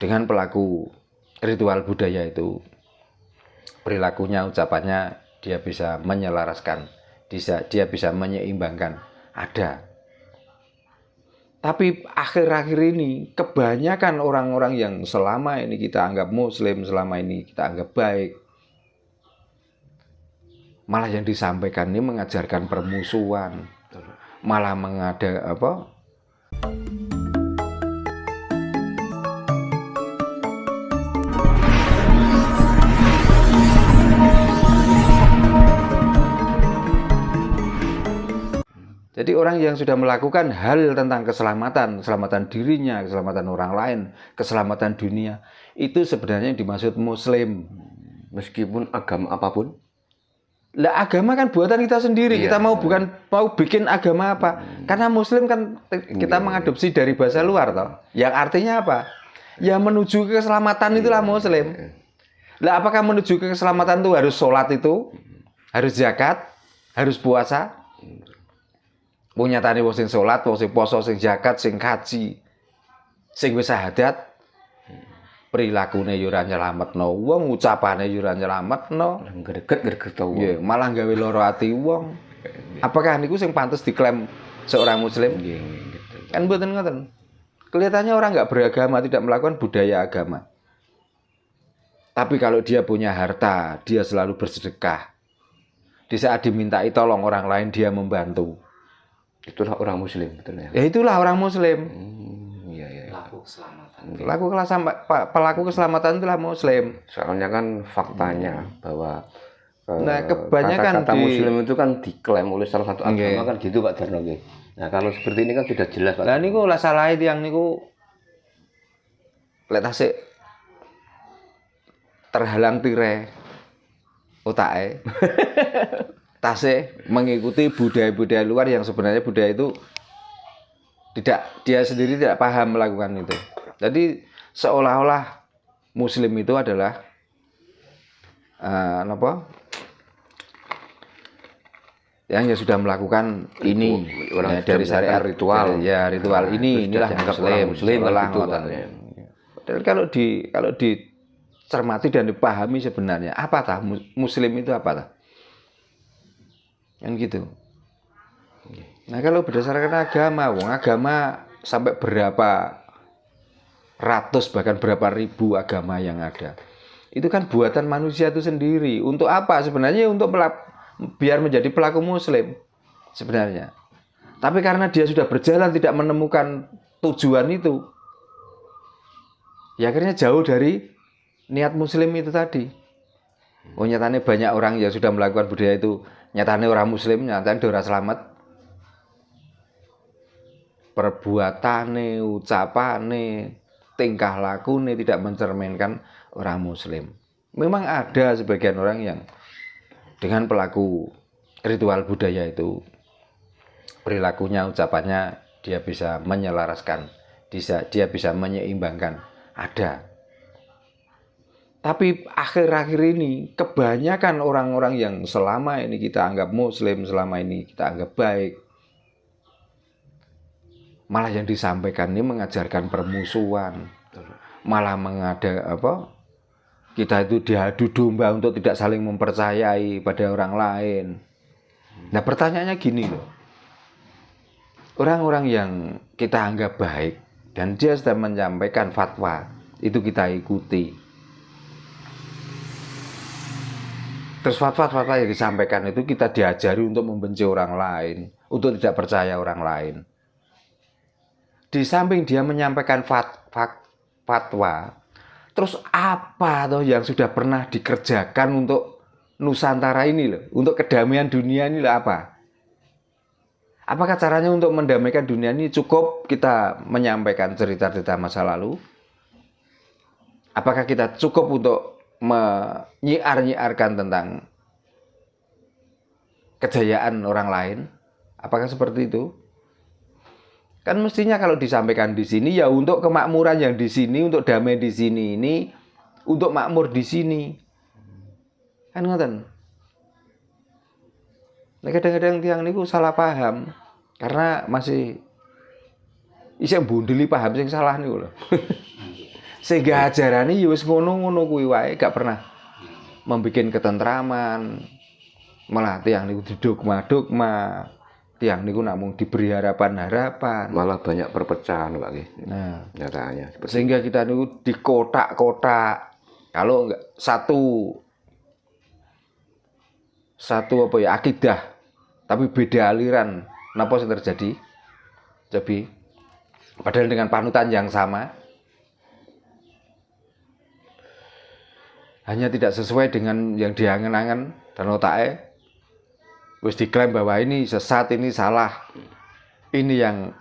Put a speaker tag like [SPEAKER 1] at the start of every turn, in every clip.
[SPEAKER 1] dengan pelaku ritual budaya itu, perilakunya, ucapannya, dia bisa menyelaraskan, dia bisa menyeimbangkan, ada. Tapi akhir-akhir ini kebanyakan orang-orang yang selama ini kita anggap muslim, selama ini kita anggap baik, malah yang disampaikan ini mengajarkan permusuhan, malah mengada apa? Jadi orang yang sudah melakukan hal tentang keselamatan dirinya, keselamatan orang lain, keselamatan dunia, itu sebenarnya yang dimaksud muslim.
[SPEAKER 2] Meskipun agama apapun.
[SPEAKER 1] Lah agama kan buatan kita sendiri. Iya. Kita mau bikin agama apa? Karena muslim kan kita mengadopsi dari bahasa luar toh. Yang artinya apa? Ya menuju ke keselamatan itulah muslim. Lah apakah menuju ke keselamatan itu harus sholat itu? Harus zakat? Harus puasa? Nyatane wong sing salat, wong sing poso, sing zakat, sing haji, sing wis syahadat, prilakune yo ora nyelametno wong, ucapane yo ora nyelametno,
[SPEAKER 2] greget-greget to wong.
[SPEAKER 1] Nggih, malah gawe lara ati wong. Apakah niku sing pantes diklaim seorang muslim? Nggih, kan mboten ngoten. Kelihatannya orang enggak beragama, tidak melakukan budaya agama. Tapi kalau dia punya harta, dia selalu bersedekah. Di saat dimintai tolong orang lain, dia membantu.
[SPEAKER 2] Itulah orang muslim, betul ya?
[SPEAKER 1] Ya itulah orang muslim.
[SPEAKER 2] Iya.
[SPEAKER 1] Pelaku keselamatan itulah muslim.
[SPEAKER 2] Soalnya kan faktanya bahwa
[SPEAKER 1] kebanyakan
[SPEAKER 2] kata muslim itu kan diklaim oleh salah satu agama kan gitu Pak Darno. Nah kalau seperti ini kan sudah jelas Pak.
[SPEAKER 1] Lah niku lah salah tiyang niku lek tasik terhalang tire otake. Tasik mengikuti budaya-budaya luar yang sebenarnya budaya itu dia sendiri tidak paham melakukan itu. Jadi seolah-olah muslim itu adalah yang sudah melakukan ini
[SPEAKER 2] orang
[SPEAKER 1] dari syariat
[SPEAKER 2] ritual.
[SPEAKER 1] Ya, ritual inilah muslim lah ngoten. Padahal kalau dicermati dan dipahami sebenarnya apa tah muslim itu apa tah? Kan gitu. Nah kalau berdasarkan agama sampai berapa ratus bahkan berapa ribu agama yang ada, itu kan buatan manusia itu sendiri. Untuk apa sebenarnya? Untuk biar menjadi pelaku muslim sebenarnya. Tapi karena dia sudah berjalan tidak menemukan tujuan itu, ya akhirnya jauh dari niat muslim itu tadi. Nyatanya banyak orang yang sudah melakukan budaya itu, nyatanya orang muslim, nyatanya orang selamat. Perbuatane, ucapane, tingkah lakune tidak mencerminkan orang muslim. Memang ada sebagian orang yang dengan pelaku ritual budaya itu, perilakunya, ucapannya, dia bisa menyelaraskan, dia bisa menyeimbangkan, ada. Tapi akhir-akhir ini kebanyakan orang-orang yang selama ini kita anggap muslim, selama ini kita anggap baik, malah yang disampaikan ini mengajarkan permusuhan, malah kita itu diadu domba untuk tidak saling mempercayai pada orang lain. Nah pertanyaannya gini loh, orang-orang yang kita anggap baik dan dia sudah menyampaikan fatwa, itu kita ikuti. Terus fatwa-fatwa yang disampaikan itu kita diajari untuk membenci orang lain, untuk tidak percaya orang lain. Di samping dia menyampaikan fatwa, terus apa toh yang sudah pernah dikerjakan untuk Nusantara ini loh, untuk kedamaian dunia ini loh apa? Apakah caranya untuk mendamaikan dunia ini cukup kita menyampaikan cerita-cerita masa lalu? Apakah kita cukup untuk menyiar-nyiarkan tentang kejayaan orang lain? Apakah seperti itu? Kan mestinya kalau disampaikan di sini ya untuk kemakmuran yang di sini, untuk damai di sini ini, untuk makmur di sini. Kan ngoten. Nah, kadang-kadang tiang niku salah paham karena masih isih bundeli paham sing salah niku lho. Sehingga ajarane ya wis ngono-ngono kuwi wae, gak pernah membuat ketentraman. Malah tiang niku didogma-dogma. Tiang niku namung diberi harapan-harapan.
[SPEAKER 2] Malah banyak perpecahan Pak nggih.
[SPEAKER 1] Nah,
[SPEAKER 2] Nyatanya
[SPEAKER 1] sehingga kita niku di kotak-kotak. Kalau enggak satu apa ya akidah, tapi beda aliran. Napa sing terjadi? Jadi padahal dengan panutan yang sama, hanya tidak sesuai dengan yang diangen-angen dan otaknya, wis diklaim bahwa ini sesat, ini salah, ini yang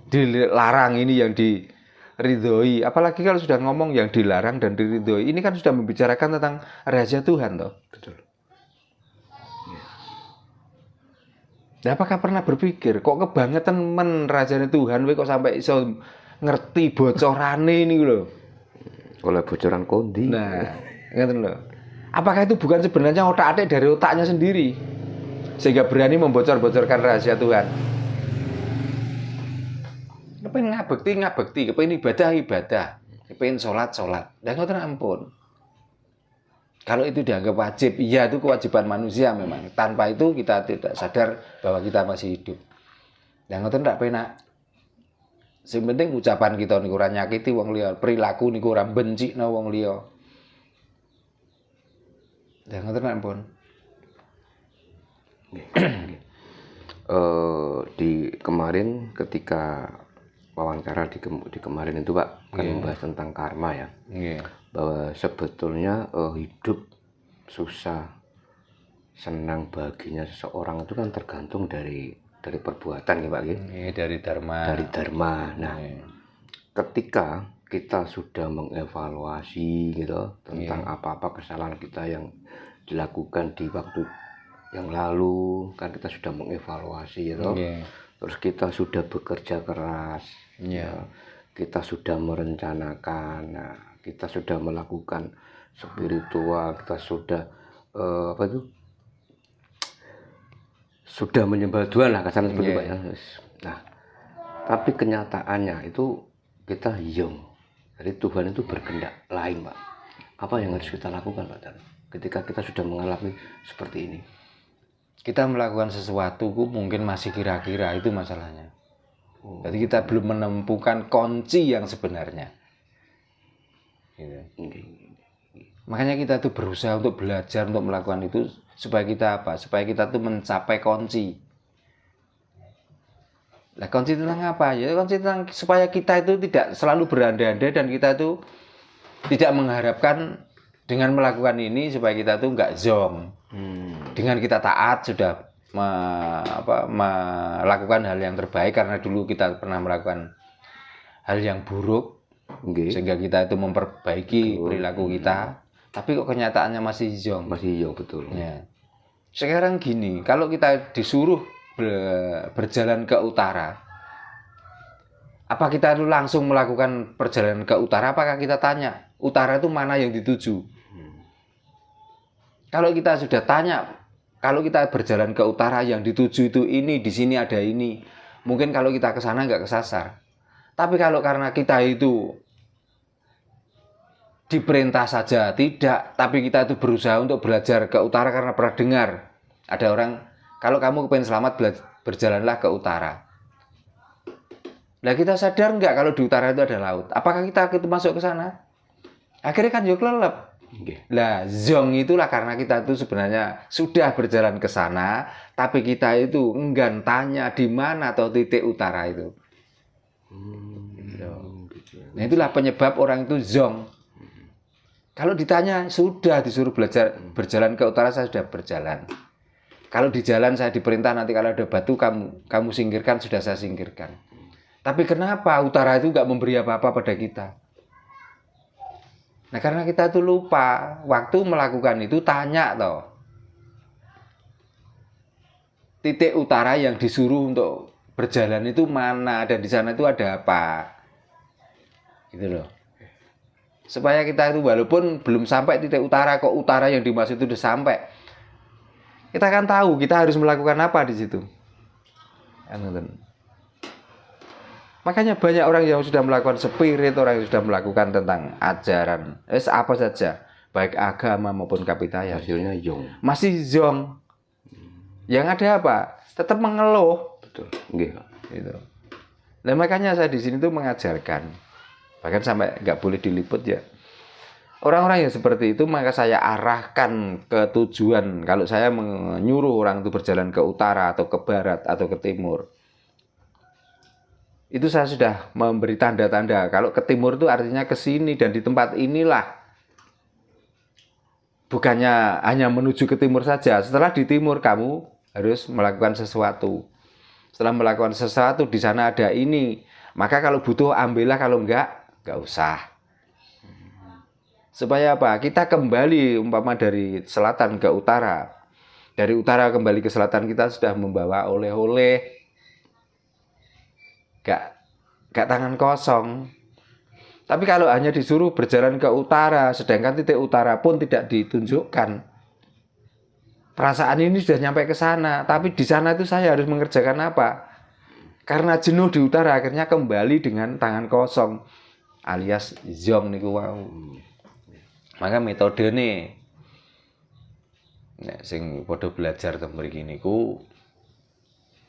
[SPEAKER 1] dilarang, ini yang diridhoi. Apalagi kalau sudah ngomong yang dilarang dan diridhoi, ini kan sudah membicarakan tentang rahasia Tuhan toh.
[SPEAKER 2] betul.
[SPEAKER 1] Nah, apakah pernah berpikir kok kebangetan men rahasiane Tuhan kok sampai iso ngerti bocorane ini lho.
[SPEAKER 2] Oleh bocoran kondi.
[SPEAKER 1] Nah, ngeten lho. Apakah itu bukan sebenarnya otak-atik dari otaknya sendiri sehingga berani membocor-bocorkan rahasia Tuhan? Kepengen ngabekti, kepengen ibadah, kepengen sholat. Dan ngoten ampun. Kalau itu dianggap wajib, iya itu kewajiban manusia memang. Tanpa itu kita tidak sadar bahwa kita masih hidup. Dan ngoten ndak penak. Sing penting ucapan kita niku ora nyakiti wong liya, perilaku niku ora bencikna wong liya. Dan ngoten ampun.
[SPEAKER 2] Di kemarin ketika wawancara di kemarin itu Pak kan membahas tentang karma ya. Bahwa sebetulnya hidup susah, senang, bahagianya seseorang itu kan tergantung dari perbuatan ya Pak ya.
[SPEAKER 1] Dari dharma.
[SPEAKER 2] Dari dharma. Nah, ketika kita sudah mengevaluasi gitu tentang apa-apa kesalahan kita yang dilakukan di waktu yang lalu, kan kita sudah mengevaluasi gitu. Terus kita sudah bekerja keras. Ya. Kita sudah merencanakan. Nah, kita sudah melakukan spiritual, kita sudah sudah menyembah Tuhan lah kasarnya seperti Pak ya. Nah, tapi kenyataannya itu kita yong. Jadi Tuhan itu berkehendak lain Pak. Apa yang harus kita lakukan Pak Dan? Ketika kita sudah mengalami seperti ini.
[SPEAKER 1] Kita melakukan sesuatu mungkin masih kira-kira, itu masalahnya. Jadi kita belum menemukan kunci yang sebenarnya. Gitu. Makanya kita tuh berusaha untuk belajar untuk melakukan itu supaya kita apa? Supaya kita tuh mencapai kunci. Nah, kunci tentang apa? Ya kunci tentang supaya kita itu tidak selalu berandai-andai dan kita itu tidak mengharapkan dengan melakukan ini supaya kita tuh nggak zong. Dengan kita taat sudah melakukan hal yang terbaik karena dulu kita pernah melakukan hal yang buruk. Sehingga kita itu memperbaiki perilaku kita, tapi kok kenyataannya masih zong.
[SPEAKER 2] Masih zong, betul.
[SPEAKER 1] Ya. Sekarang gini, kalau kita disuruh berjalan ke utara, apa kita itu langsung melakukan perjalanan ke utara? Apakah kita tanya, utara itu mana yang dituju? Kalau kita sudah tanya, kalau kita berjalan ke utara yang dituju itu ini, di sini ada ini, mungkin kalau kita ke sana nggak kesasar. Tapi kalau karena kita itu diperintah saja, tidak. Tapi kita itu berusaha untuk belajar ke utara karena pernah dengar. Ada orang, kalau kamu kepengen selamat, berjalanlah ke utara. Nah kita sadar nggak kalau di utara itu ada laut? Apakah kita masuk ke sana? Akhirnya kan yuk lelep. Nah zong itulah karena kita itu sebenarnya sudah berjalan ke sana, tapi kita itu enggan tanya di mana atau titik utara itu. Nah itulah penyebab orang itu zong. Kalau ditanya sudah disuruh belajar berjalan ke utara, saya sudah berjalan. Kalau di jalan saya diperintah nanti kalau ada batu kamu singkirkan, sudah saya singkirkan. Tapi kenapa utara itu nggak memberi apa-apa pada kita? Nah karena kita itu lupa waktu melakukan itu tanya toh. Titik utara yang disuruh untuk berjalan itu mana dan di sana itu ada apa? Gitu loh. Supaya kita itu walaupun belum sampai titik utara, kok utara yang dimaksud itu sudah sampai. Kita kan tahu kita harus melakukan apa di situ. Makanya banyak orang yang sudah melakukan spirit, orang yang sudah melakukan tentang ajaran, apa saja, baik agama maupun kapitayan.
[SPEAKER 2] Hasilnya zong.
[SPEAKER 1] Masih zong. Yang ada apa? Tetap mengeluh.
[SPEAKER 2] Betul. Nggih.
[SPEAKER 1] Gitu. Nah, makanya saya di sini tuh mengajarkan, bahkan sampai nggak boleh diliput ya. Orang-orang yang seperti itu maka saya arahkan ke tujuan. Kalau saya menyuruh orang itu berjalan ke utara atau ke barat atau ke timur, itu saya sudah memberi tanda-tanda. Kalau ke timur itu artinya ke sini dan di tempat inilah. Bukannya hanya menuju ke timur saja. Setelah di timur kamu harus melakukan sesuatu. Setelah melakukan sesuatu di sana ada ini. Maka kalau butuh ambillah, kalau enggak usah. Supaya apa? Kita kembali umpama dari selatan ke utara. Dari utara kembali ke selatan kita sudah membawa oleh-oleh. Gak tangan kosong. Tapi kalau hanya disuruh berjalan ke utara, sedangkan titik utara pun tidak ditunjukkan. Perasaan ini sudah nyampe ke sana, tapi di sana itu saya harus mengerjakan apa? Karena jenuh di utara, akhirnya kembali dengan tangan kosong, alias zong niku wau. Maka metode nih, sing podo belajar teng mriki niku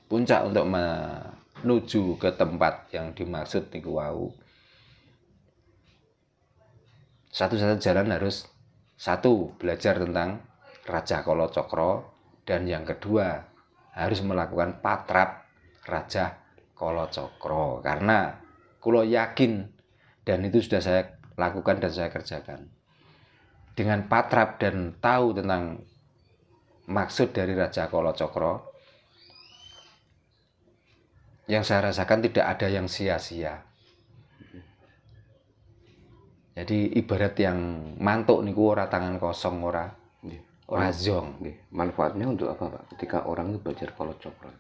[SPEAKER 1] puncak untuk menuju ke tempat yang dimaksud niku wau. Satu-satu jalan harus satu, belajar tentang Raja Kalacakra, dan yang kedua harus melakukan patrap Raja Kalacakra, karena kula yakin dan itu sudah saya lakukan dan saya kerjakan. Dengan patrap dan tahu tentang maksud dari Raja Kalacakra, yang saya rasakan tidak ada yang sia-sia. Jadi ibarat yang mantuk niku ora tangan kosong, ora zong.
[SPEAKER 2] Manfaatnya untuk apa, Pak? Ketika orang itu belajar Kalacakra.